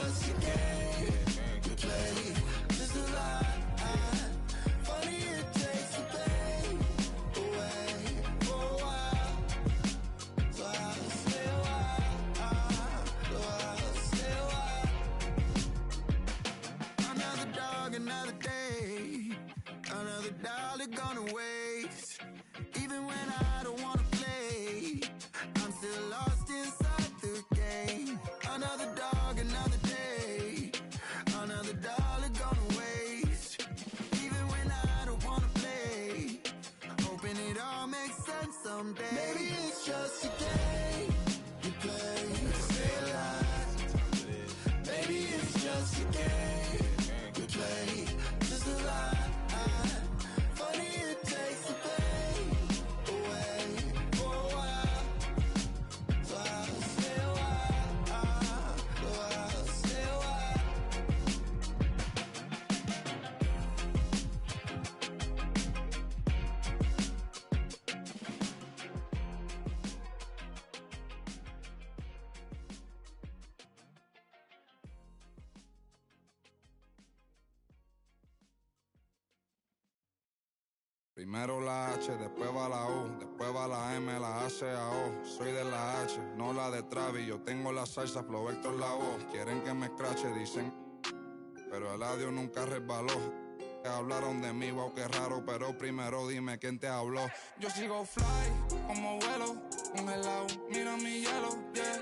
just a game to play. Just a lie. Funny it takes the pain away for a while. So I'll stay a while. So I'll stay a while. Another dog, another day. Another dollar gonna waste. Even when I don't wanna play, I'm still lost inside the game. Another dog, another day. Another dollar gonna waste. Even when I don't wanna play, hoping it all makes sense someday. Maybe it's just a game you play. Stay alive. Maybe it's just a game you play. Just a lie. Funny it takes the pain away for a while. So I'll stay a while. So I'll stay a while. Primero la H, después va la U, después va la M, la A, C, A, O. Soy de la H, no la de Travis. Yo tengo la salsa, Flow Héctor la voz. Quieren que me escrache, dicen, pero el audio nunca resbaló. Hablaron de mí, wow, qué raro, pero primero dime quién te habló. Yo sigo fly, como vuelo, congelado, mira mi hielo, yeah.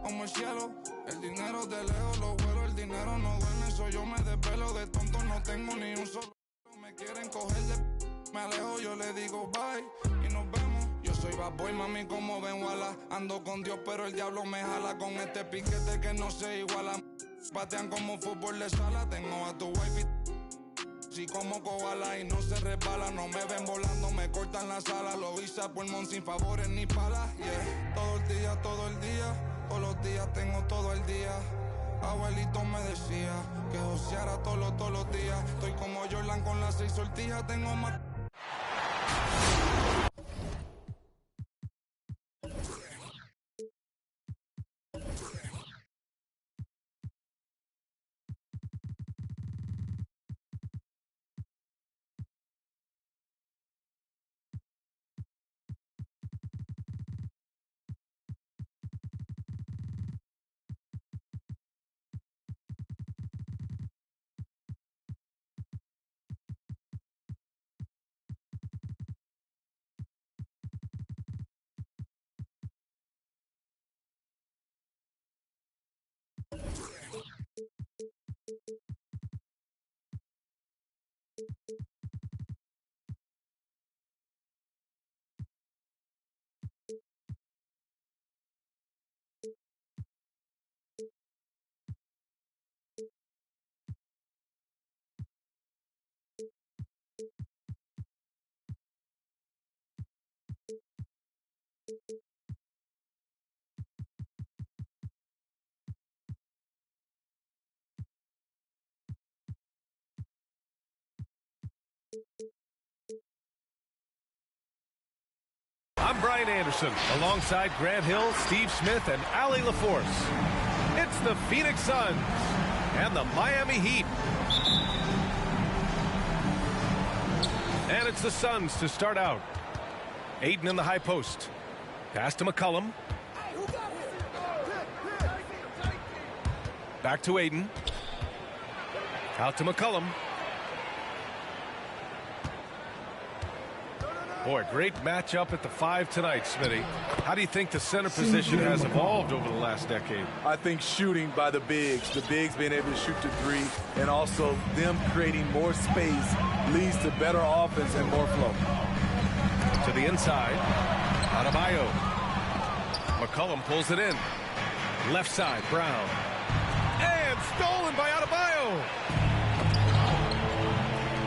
Como el cielo, el dinero de lejos, lo vuelo, el dinero no duerme, eso yo me desvelo, de tonto no tengo ni un solo. Me quieren coger de me alejo, yo le digo bye y nos vemos. Yo soy bad boy, mami, como ven, wala. Ando con Dios, pero el diablo me jala con este piquete que no se iguala. Patean como fútbol de sala, tengo a tu wifi. Si como koala y no se resbala, no me ven volando, me cortan la sala. Lo hice a pulmón sin favores ni palas, yeah. Todo el día, todos los días tengo todo el día. Abuelito me decía que joseara todos los días. Estoy como Jordan con las 6 sortijas, tengo más. I'm Brian Anderson, alongside Grant Hill, Steve Smith, and Allie LaForce. It's the Phoenix Suns and the Miami Heat. And it's the Suns to start out. Ayton in the high post. Pass to McCollum. Back to Ayton. Out to McCollum. Boy, great matchup at the 5 tonight, Smitty. How do you think the center position has evolved over the last decade? I think shooting by the bigs being able to shoot the 3, and also them creating more space leads to better offense and more flow. To the inside, Adebayo. McCollum pulls it in. Left side, Brown. And stolen by Adebayo.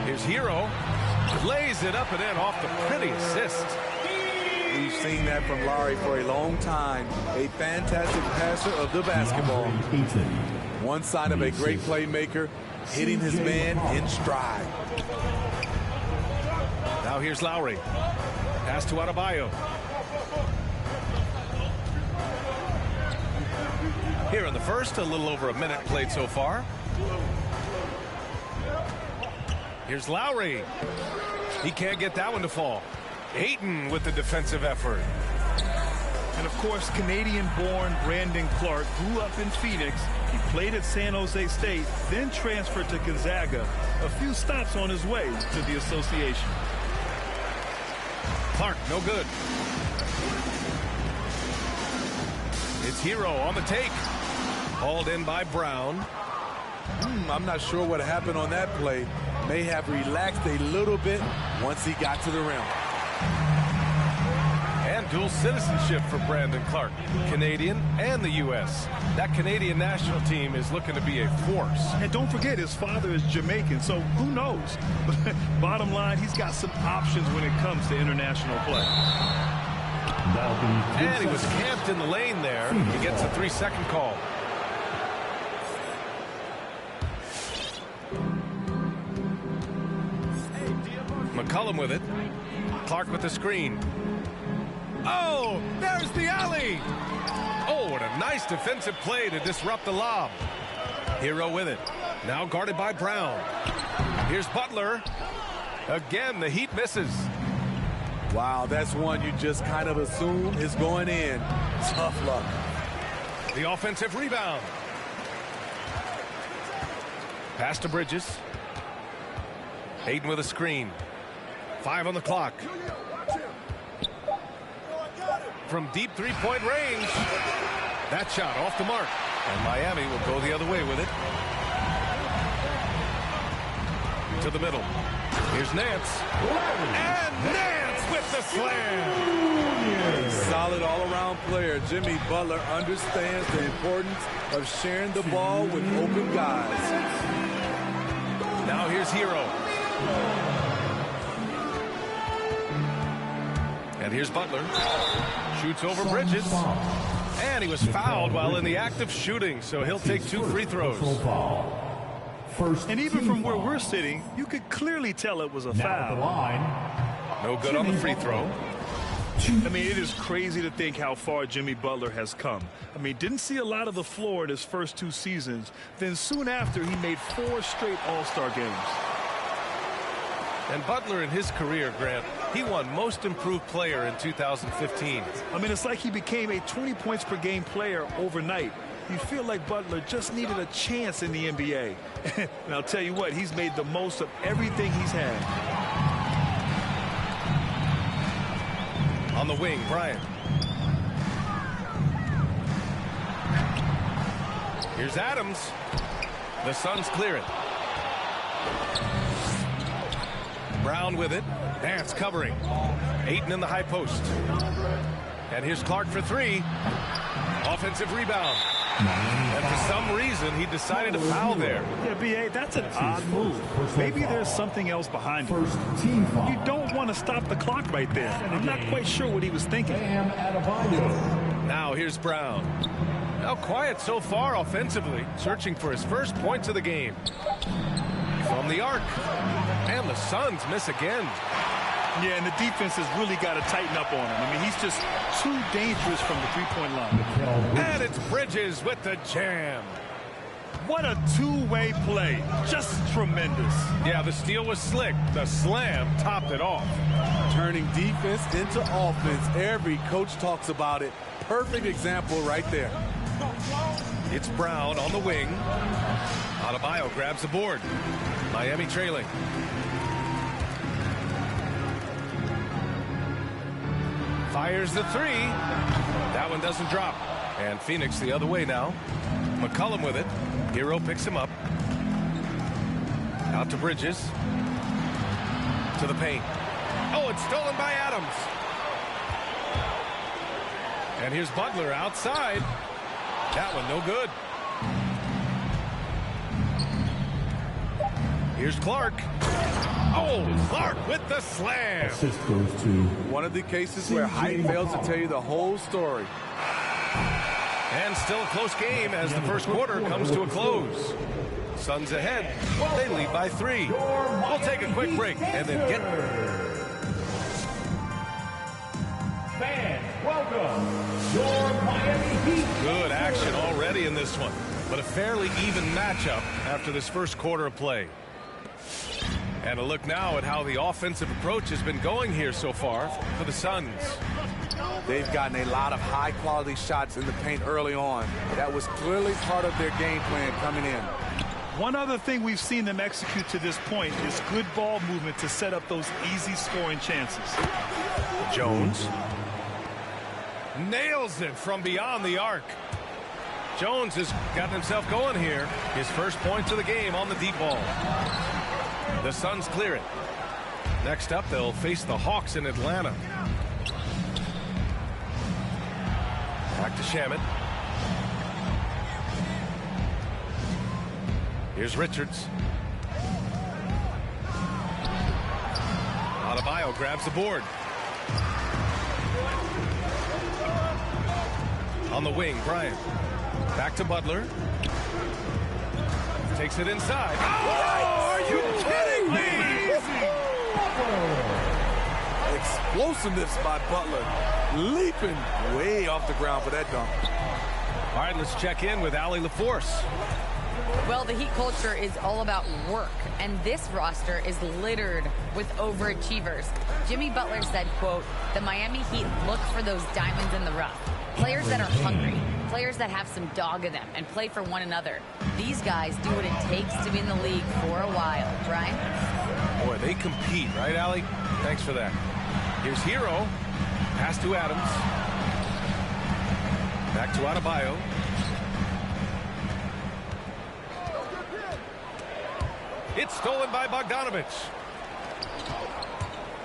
His hero lays it up and in off the pretty assist. We've seen that from Lowry for a long time. A fantastic passer of the basketball. One sign of a great playmaker, hitting his man in stride. Now here's Lowry. Pass to Adebayo. Here in the first, a little over a minute played so far. Here's Lowry. He can't get that one to fall. Ayton with the defensive effort. And, of course, Canadian-born Brandon Clark grew up in Phoenix. He played at San Jose State, then transferred to Gonzaga. A few stops on his way to the association. Clark, no good. It's Hero on the take. Hauled in by Brown. I'm not sure what happened on that play. May have relaxed a little bit once he got to the rim. And dual citizenship for Brandon Clark, Canadian and the U.S. That Canadian national team is looking to be a force. And don't forget, his father is Jamaican, so who knows? But bottom line, he's got some options when it comes to international play. And he was camped in the lane there. He gets a 3-second call. McCollum with it. Clark with the screen. Oh, there's the alley. Oh, what a nice defensive play to disrupt the lob. Hero with it. Now guarded by Brown. Here's Butler. Again, the Heat misses. Wow, that's one you just kind of assume is going in. Tough luck. The offensive rebound. Pass to Bridges. Ayton with a screen. 5 on the clock. From deep three-point range. That shot off the mark. And Miami will go the other way with it. To the middle. Here's Nance. And Nance with the slam. Solid all-around player. Jimmy Butler understands the importance of sharing the ball with open guys. Now here's Hero. And here's Butler. Shoots over Bridges. And he was fouled while in the act of shooting, so he'll take 2 free throws. And even from where we're sitting, you could clearly tell it was a foul. No good on the free throw. I mean, it is crazy to think how far Jimmy Butler has come. I mean, didn't see a lot of the floor in his first 2 seasons. Then soon after, he made 4 straight All-Star games. And Butler in his career, Grant, he won Most Improved Player in 2015. I mean, it's like he became a 20 points per game player overnight. You feel like Butler just needed a chance in the NBA. And I'll tell you what, he's made the most of everything he's had. On the wing, Bryant. Here's Adams. The Suns clear it. Brown with it. Nance covering. Ayton in the high post. And here's Clark for 3. Offensive rebound. And for some reason, he decided to foul there. Yeah, B.A., that's an odd move. Maybe there's something else behind it. You don't want to stop the clock right there. I'm not quite sure what he was thinking. Now here's Brown. Now quiet so far offensively, searching for his first points of the game. From the arc. And the Suns miss again. Yeah, and the defense has really got to tighten up on him. I mean, he's just too dangerous from the three-point line. And it's Bridges with the jam. What a two-way play. Just tremendous. Yeah, the steal was slick. The slam topped it off. Turning defense into offense. Every coach talks about it. Perfect example right there. It's Brown on the wing. Adebayo grabs the board. Miami trailing. Fires the 3. That one doesn't drop. And Phoenix the other way now. McCollum with it. Hero picks him up. Out to Bridges. To the paint. Oh, it's stolen by Adams. And here's Butler outside. That one no good. Here's Clark. Oh, Clark with the slam. One of the cases where height fails to tell you the whole story. And still a close game as the first quarter comes to a close. Suns ahead. They lead by 3. We'll take a quick break and then get... Fans, welcome your Miami Heat. Good action already in the in this one, but a fairly even matchup after this first quarter of play. And a look now at how the offensive approach has been going here so far for the Suns. They've gotten a lot of high-quality shots in the paint early on. That was clearly part of their game plan coming in. One other thing we've seen them execute to this point is good ball movement to set up those easy scoring chances. Jones nails it from beyond the arc. Jones has gotten himself going here. His first points of the game on the deep ball. The Suns clear it. Next up, they'll face the Hawks in Atlanta. Back to Shamet. Here's Richards. Adebayo grabs the board. On the wing, Bryant. Back to Butler. Takes it inside. Oh, are you kidding me? Explosiveness by Butler. Leaping way off the ground for that dunk. All right, let's check in with Allie LaForce. Well, the Heat culture is all about work, and this roster is littered with overachievers. Jimmy Butler said, quote, "The Miami Heat look for those diamonds in the rough. Players that are hungry, players that have some dog in them and play for one another. These guys do what it takes to be in the league for a while." Brian? Boy, they compete, right, Allie? Thanks for that. Here's Hero. Pass to Adams. Back to Adebayo. It's stolen by Bogdanovic.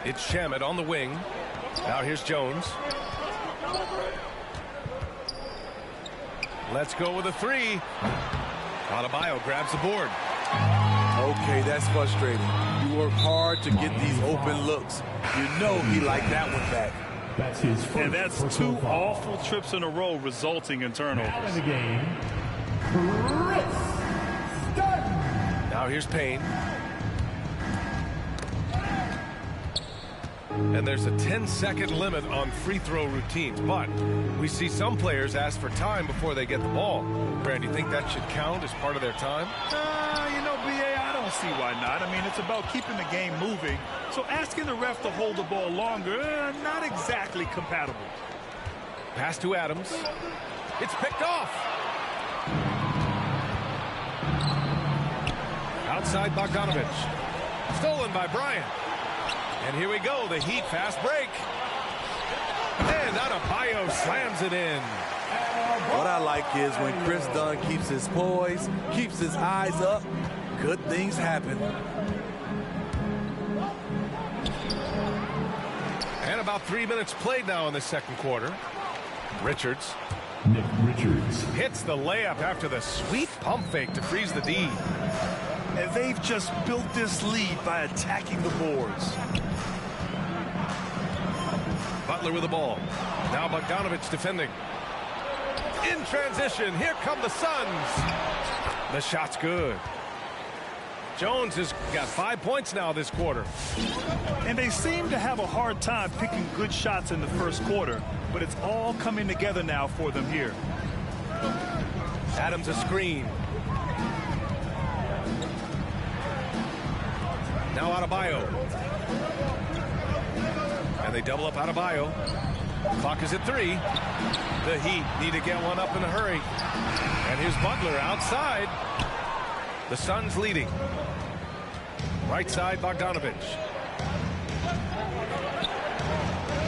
It's Shamet on the wing. Now here's Jones. Let's go with a three. Adebayo grabs the board. Okay, that's frustrating. You work hard to get these open looks. You know he liked that one back. That's his first. And that's two awful trips in a row resulting in turnovers. Out of the game, Chris Dunn. Now here's Payne. And there's a 10-second limit on free throw routines, but we see some players ask for time before they get the ball. Brand, do you think that should count as part of their time? You know, B.A., I don't see why not. I mean, it's about keeping the game moving. So asking the ref to hold the ball longer, not exactly compatible. Pass to Adams. It's picked off. Outside Bogdanovic. Stolen by Bryant. And here we go, the Heat fast break. And Adebayo slams it in. What I like is when Chris Dunn keeps his poise, keeps his eyes up, good things happen. And about 3 minutes played now in the second quarter. Richards. Nick Richards hits the layup after the sweet pump fake to freeze the D. And they've just built this lead by attacking the boards. Butler with the ball. Now Bogdanovic defending. In transition, here come the Suns. The shot's good. Jones has got 5 points now this quarter. And they seem to have a hard time picking good shots in the first quarter, but it's all coming together now for them here. Adams a screen. Now Adebayo. And they double up Adebayo. Clock is at 3. The Heat need to get one up in a hurry. And here's Butler outside. The Suns leading. Right side, Bogdanovic.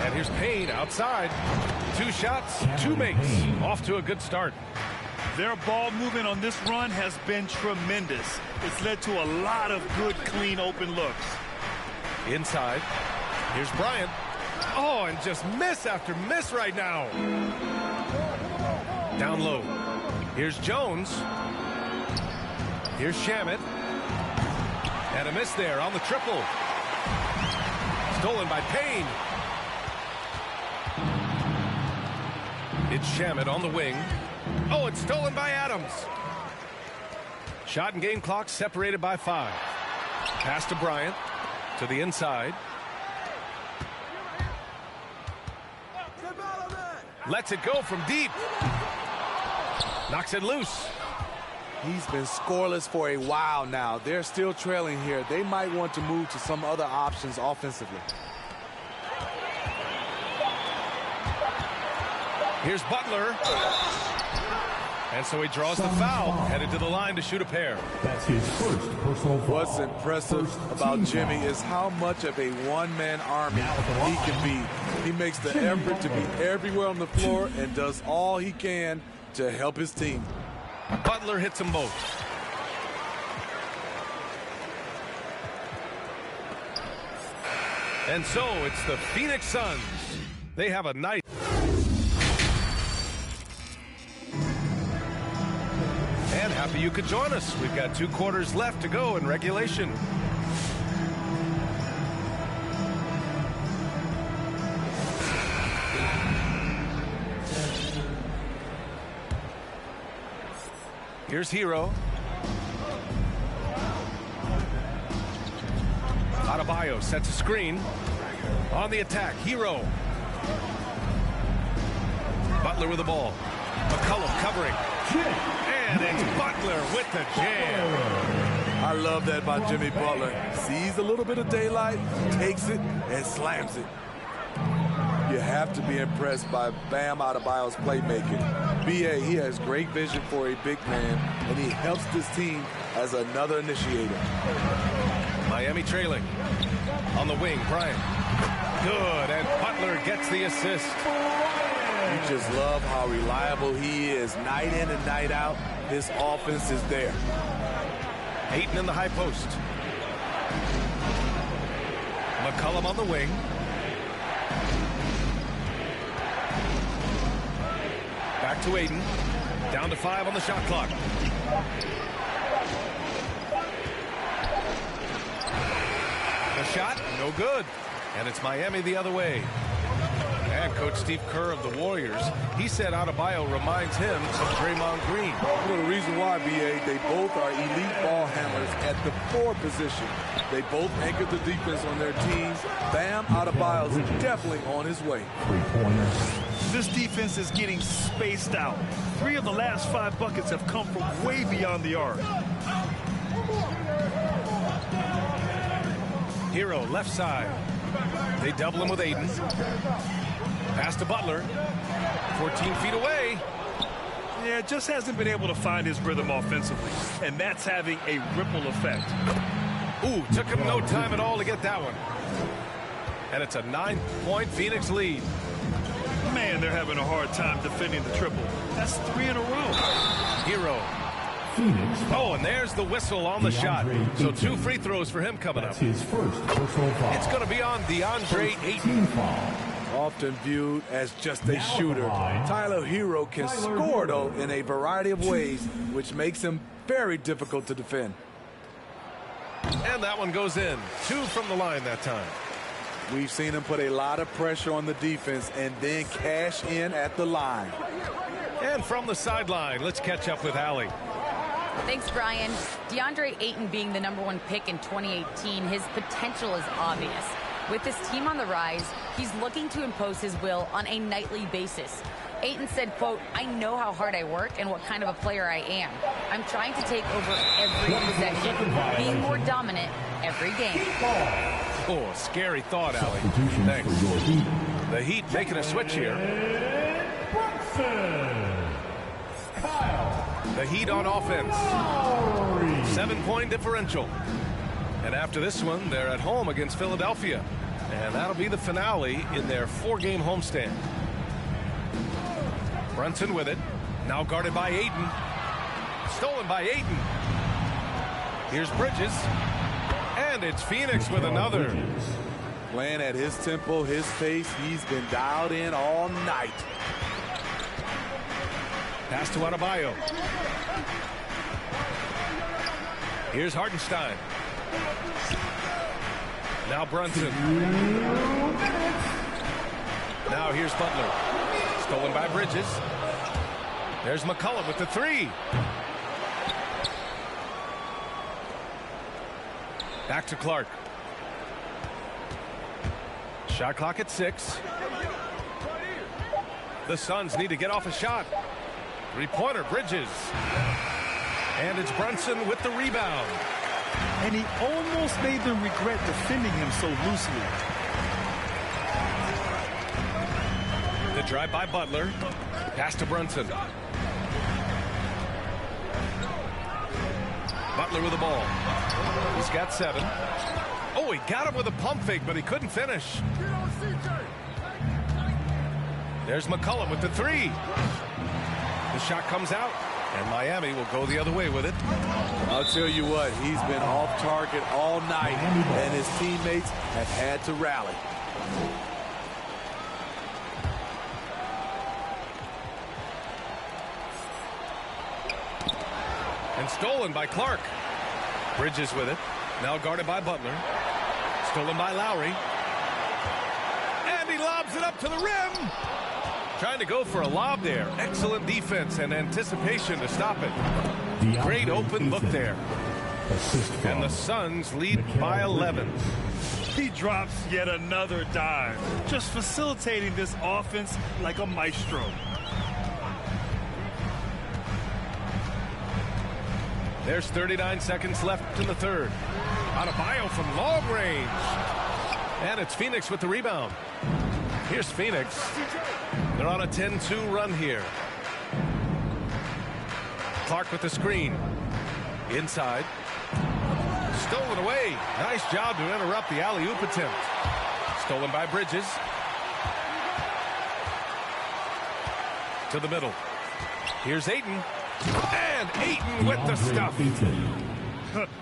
And here's Payne outside. 2 shots, 2 makes. Off to a good start. Their ball movement on this run has been tremendous. It's led to a lot of good, clean, open looks. Inside. Here's Bryant. Oh, and just miss after miss right now. Down low. Here's Jones. Here's Shamet. And a miss there on the triple. Stolen by Payne. It's Shamet on the wing. Oh, it's stolen by Adams. Shot and game clock separated by 5. Pass to Bryant. To the inside. Lets it go from deep. Knocks it loose. He's been scoreless for a while now. They're still trailing here. They might want to move to some other options offensively. Here's Butler. And so he draws the foul, headed to the line to shoot a pair. That's his first personal foul. What's impressive about Jimmy is how much of a one-man army he can be. He makes the effort to be everywhere on the floor and does all he can to help his team. Butler hits them both. And so it's the Phoenix Suns. They have a nice... And happy you could join us. We've got 2 quarters left to go in regulation. Here's Hero. Adebayo sets a screen. On the attack, Hero. Butler with the ball. McCollum covering. And it's Butler with the jam. I love that by Jimmy Butler. Sees a little bit of daylight, takes it, and slams it. You have to be impressed by Bam Adebayo's playmaking. B.A., he has great vision for a big man, and he helps this team as another initiator. Miami trailing. On the wing, Bryant. Good, and Butler gets the assist. You just love how reliable he is. Night in and night out, his offense is there. Ayton in the high post. McCollum on the wing. Back to Ayton. Down to 5 on the shot clock. The shot, no good. And it's Miami the other way. And Coach Steve Kerr of the Warriors, he said Adebayo reminds him of Draymond Green. Well, the reason why, B.A., they both are elite ball handlers at the 4 position. They both anchor the defense on their teams. Bam Adebayo's definitely on his way. This defense is getting spaced out. 3 of the last 5 buckets have come from way beyond the arc. Hero left side. They double him with Ayton. Pass to Butler. 14 feet away. Yeah, just hasn't been able to find his rhythm offensively, and that's having a ripple effect. Ooh, took him no time at all to get that one. And it's a 9-point Phoenix lead. Man, they're having a hard time defending the triple. That's 3 in a row. Hero. Oh, and there's the whistle on the shot. So 2 free throws for him coming up. His first personal foul. It's going to be on DeAndre Ayton. Often viewed as just a shooter, Tyler Hero can score, though, in a variety of ways, which makes him very difficult to defend. And that one goes in. 2 from the line that time. We've seen him put a lot of pressure on the defense and then cash in at the line. And from the sideline, let's catch up with Allie. Thanks, Brian. DeAndre Ayton being the #1 pick in 2018, his potential is obvious. With this team on the rise, he's looking to impose his will on a nightly basis. Ayton said, quote, "I know how hard I work and what kind of a player I am. I'm trying to take over every possession, being more dominant every game." Oh, scary thought, Allie. Thanks. The Heat making a switch here. The Heat on offense. 7-point differential. And after this one, they're at home against Philadelphia. And that'll be the finale in their 4-game homestand. Brunson with it. Now guarded by Ayton. Stolen by Ayton. Here's Bridges. And it's Phoenix with another. Playing at his tempo, his pace, he's been dialed in all night. Pass to Adebayo. Here's Hartenstein. Now Brunson. Now here's Butler. Stolen by Bridges. There's McCollum with the 3. Back to Clark. Shot clock at 6. The Suns need to get off a shot. Three-pointer, Bridges. And it's Brunson with the rebound. And he almost made them regret defending him so loosely. The drive by Butler. Pass to Brunson. Butler with the ball. He's got 7. Oh, he got him with a pump fake, but he couldn't finish. There's McCollum with the 3. The shot comes out, and Miami will go the other way with it. I'll tell you what, he's been off target all night, and his teammates have had to rally. And stolen by Clark. Bridges with it. Now guarded by Butler. Stolen by Lowry. And he lobs it up to the rim. Trying to go for a lob there. Excellent defense and anticipation to stop it. Great open look there. And the Suns lead by 11. He drops yet another dive, just facilitating this offense like a maestro. There's 39 seconds left in the third. Adebayo from long range. And it's Phoenix with the rebound. Here's Phoenix. They're on a 10-2 run here. Clark with the screen. Inside. Stolen away. Nice job to interrupt the alley-oop attempt. Stolen by Bridges. To the middle. Here's Ayton. And Ayton with the stuff.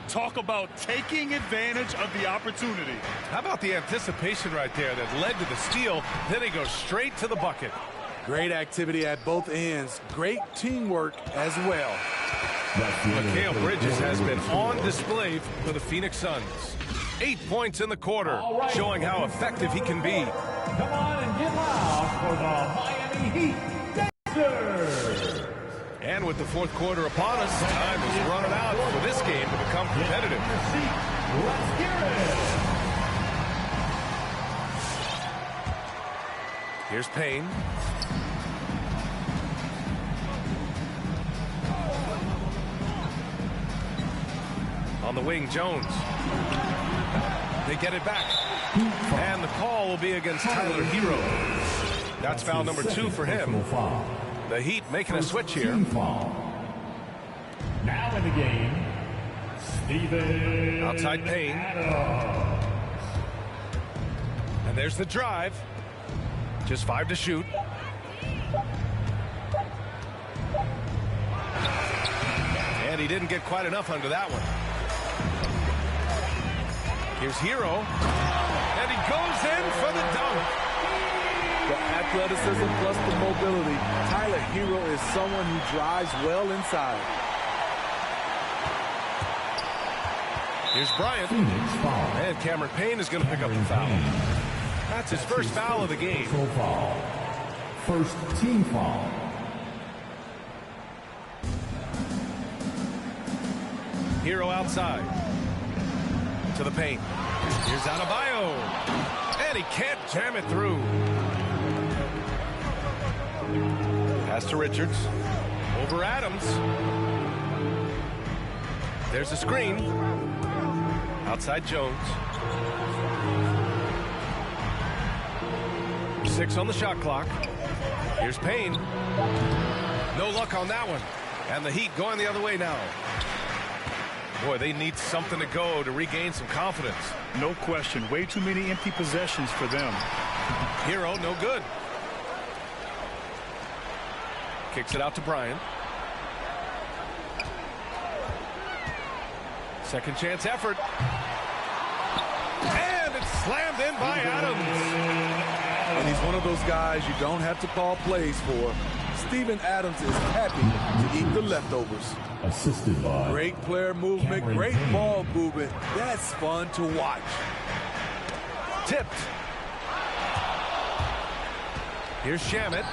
Talk about taking advantage of the opportunity. How about the anticipation right there that led to the steal? Then he goes straight to the bucket. Great activity at both ends. Great teamwork as well. Mikal Bridges has been on display for the Phoenix Suns. 8 points in the quarter, showing how effective he can be. Come on and get loud for the Miami Heat Dancers. And with the fourth quarter upon us, time is running out for this game to become competitive. Let's hear it. Here's Payne. On the wing, Jones. They get it back. And the call will be against Tyler Hero. That's foul number 2 for him. The Heat making a switch here. Now in the game, Steven Outside Payne. Adams. And there's the drive. Just 5 to shoot. And he didn't get quite enough under that one. Here's Hero. And he goes in for the dunk. The athleticism plus the mobility. Tyler Hero is someone who drives well inside. Here's Bryant. Phoenix foul. And Cameron Payne is going to pick up the foul. That's his first foul of the game. Foul. First team foul. Hero outside. To the paint. Here's Adebayo. And he can't jam it through. Pass to Richards. Over Adams. There's a screen. Outside Jones. 6 on the shot clock. Here's Payne. No luck on that one. And the Heat going the other way now. Boy, they need something to go to regain some confidence. No question. Way too many empty possessions for them. Hero, no good. Kicks it out to Bryant. Second chance effort. And it's slammed in by Adams. And he's one of those guys you don't have to call plays for. Steven Adams is happy to eat the leftovers. Assisted by Great player movement, Cameron great Payne. ball movement. That's fun to watch. Tipped. Here's Shamet.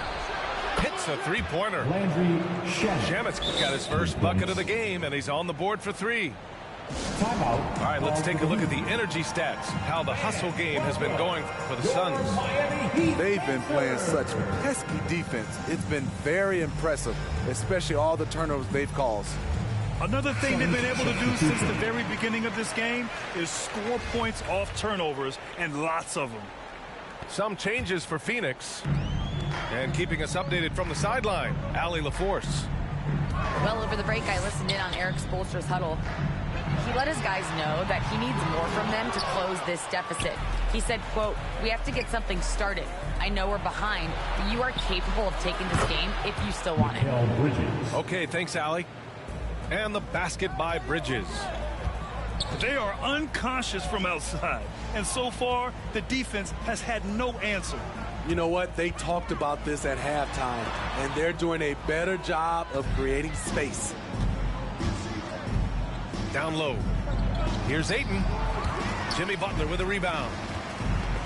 Hits a three-pointer. Landry Shamet. Shamet's got his first bucket of the game, and he's on the board for 3. Timeout. All right, let's take a look at the energy stats, how the hustle game has been going for the Suns. They've been playing such pesky defense. It's been very impressive, especially all the turnovers they've caused. Another thing they've been able to do since the very beginning of this game is score points off turnovers, and lots of them. Some changes for Phoenix. And keeping us updated from the sideline, Allie LaForce. Well, over the break, I listened in on Eric Spoelstra's huddle. He let his guys know that he needs more from them to close this deficit. He said, quote, "We have to get something started. I know we're behind, but you are capable of taking this game if you still want it." Okay, thanks, Allie. And the basket by Bridges. They are unconscious from outside, and so far, the defense has had no answer. You know what? They talked about this at halftime, and they're doing a better job of creating space. Down low. Here's Ayton. Jimmy Butler with a rebound.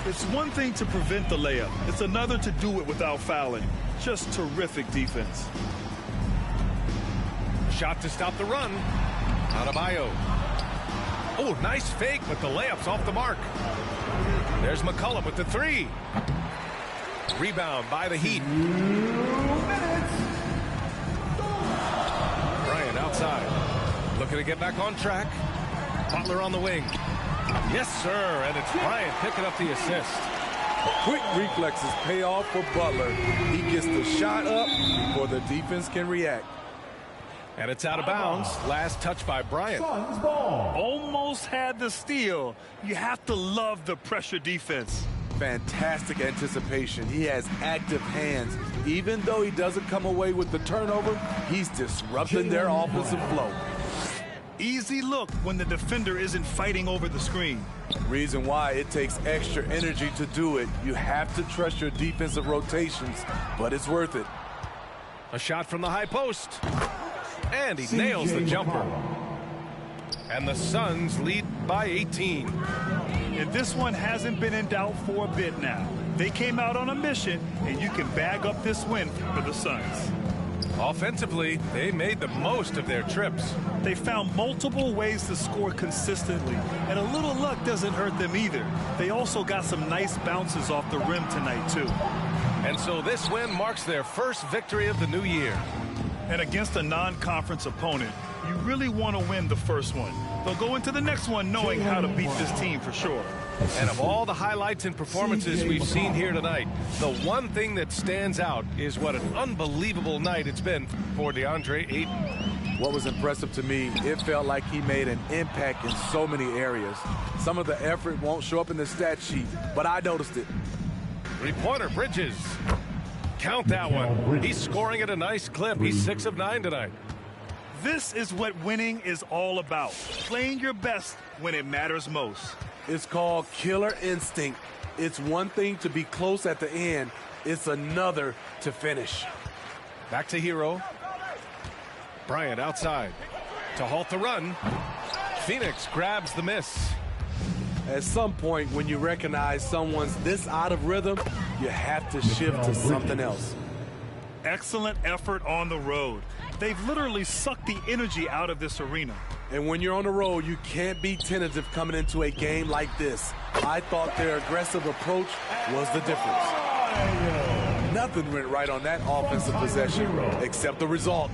It's one thing to prevent the layup. It's another to do it without fouling. Just terrific defense. Shot to stop the run. Adebayo. Oh, nice fake, but the layup's off the mark. There's McCollum with the three. Rebound by the Heat. Bryant outside. Looking to get back on track. Butler on the wing. Yes, sir, and it's Bryant picking up the assist. Quick reflexes pay off for Butler. He gets the shot up before the defense can react. And it's out of bounds. Last touch by Bryant. Almost had the steal. You have to love the pressure defense. Fantastic anticipation. He has active hands. Even though he doesn't come away with the turnover, he's disrupting their offensive flow. Easy look when the defender isn't fighting over the screen. Reason why it takes extra energy to do it. You have to trust your defensive rotations, but it's worth it. A shot from the high post. And he nails the jumper. And the Suns lead by 18. And this one hasn't been in doubt for a bit now. They came out on a mission, and you can bag up this win for the Suns. Offensively, they made the most of their trips. They found multiple ways to score consistently, and a little luck doesn't hurt them either. They also got some nice bounces off the rim tonight, too. And so this win marks their first victory of the new year. And against a non-conference opponent, you really want to win the first one. They'll go into the next one knowing how to beat this team for sure. And of all the highlights and performances we've seen here tonight, the one thing that stands out is what an unbelievable night it's been for DeAndre Ayton. What was impressive to me, it felt like he made an impact in so many areas. Some of the effort won't show up in the stat sheet, but I noticed it. Three-pointer, Bridges. Count that one. He's scoring at a nice clip. He's 6 of 9 tonight. This is what winning is all about. Playing your best when it matters most. It's called killer instinct. It's one thing to be close at the end. It's another to finish. Back to Hero. Bryant outside to halt the run. Phoenix grabs the miss. At some point, when you recognize someone's this out of rhythm, you have to shift to something else. Excellent effort on the road. They've literally sucked the energy out of this arena. And when you're on the road, you can't be tentative coming into a game like this. I thought their aggressive approach was the difference. Nothing went right on that offensive possession except the result.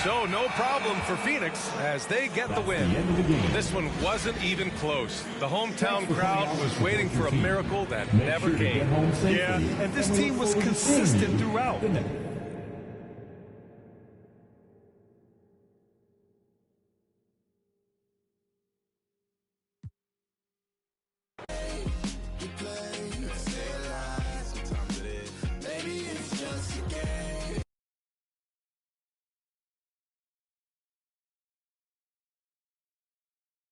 So no problem for Phoenix as they get the win. This one wasn't even close. The hometown crowd was waiting for a miracle that never came. Yeah, and this team was consistent throughout.